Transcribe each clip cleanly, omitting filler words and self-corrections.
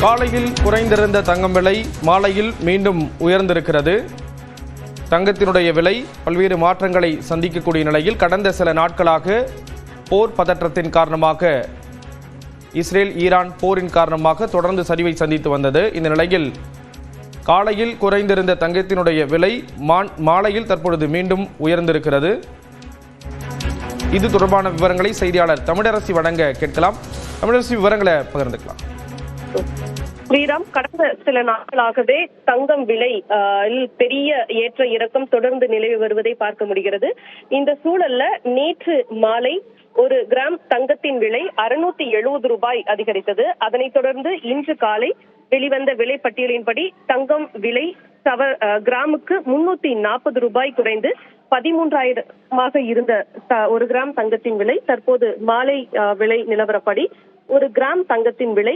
காலையில் குறைந்திருந்த தங்கம் விலை மாலையில் மீண்டும் உயர்ந்திருக்கிறது. தங்கத்தினுடைய விலை பல்வேறு மாற்றங்களை சந்திக்கக்கூடிய நிலையில் கடந்த சில நாட்களாக போர் பதற்றத்தின் காரணமாக இஸ்ரேல் ஈரான் போரின் காரணமாக தொடர்ந்து சரிவை சந்தித்து வந்தது. இந்த நிலையில் காலையில் குறைந்திருந்த தங்கத்தினுடைய விலை மாலையில் தற்பொழுது மீண்டும் உயர்ந்திருக்கிறது. இது தொடர்பான விவரங்களை செய்தியாளர் தமிழரசி வழங்க கேட்கலாம். தமிழரசி, விவரங்களை பகிர்ந்துக்கலாம். ஸ்ரீராம், கடந்த சில நாட்களாகவே தங்கம் விலை பெரிய ஏற்ற இறக்கம் தொடர்ந்து நிலவி வருவதை பார்க்க முடிகிறது. இந்த சூழல்ல நேற்று மாலை ஒரு கிராம் தங்கத்தின் விலை 670 ரூபாய் அதிகரித்தது. அதனைத் தொடர்ந்து இன்று காலை வெளிவந்த விலை பட்டியலின்படி தங்கம் விலை கிராமுக்கு 340 ரூபாய் குறைந்து 13,000 இருந்த ஒரு கிராம் தங்கத்தின் விலை தற்போது மாலை விலை நிலவரப்படி ஒரு கிராம் தங்கத்தின் விலை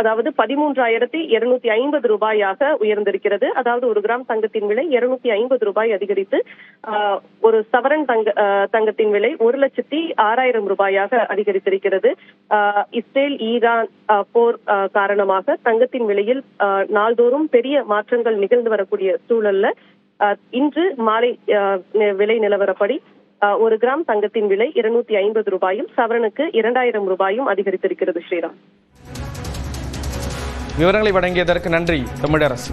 அதாவது 13,250 ரூபாயாக உயர்ந்திருக்கிறது. அதாவது ஒரு கிராம் தங்கத்தின் விலை 250 ரூபாய் அதிகரித்து ஒரு சவரன் தங்கத்தின் விலை 1,06,000 ரூபாயாக அதிகரித்திருக்கிறது. இஸ்ரேல் ஈரான் போர் காரணமாக தங்கத்தின் விலையில் நாள்தோறும் பெரிய மாற்றங்கள் நிகழ்ந்து வரக்கூடிய சூழல்ல இன்று மாலை விலை நிலவரப்படி ஒரு கிராம் தங்கத்தின் விலை 250 ரூபாயும் சவரனுக்கு 2,000 ரூபாயும் அதிகரித்திருக்கிறது. ஸ்ரீராம், விவரங்களை வழங்கியதற்கு நன்றி தமிழரசு.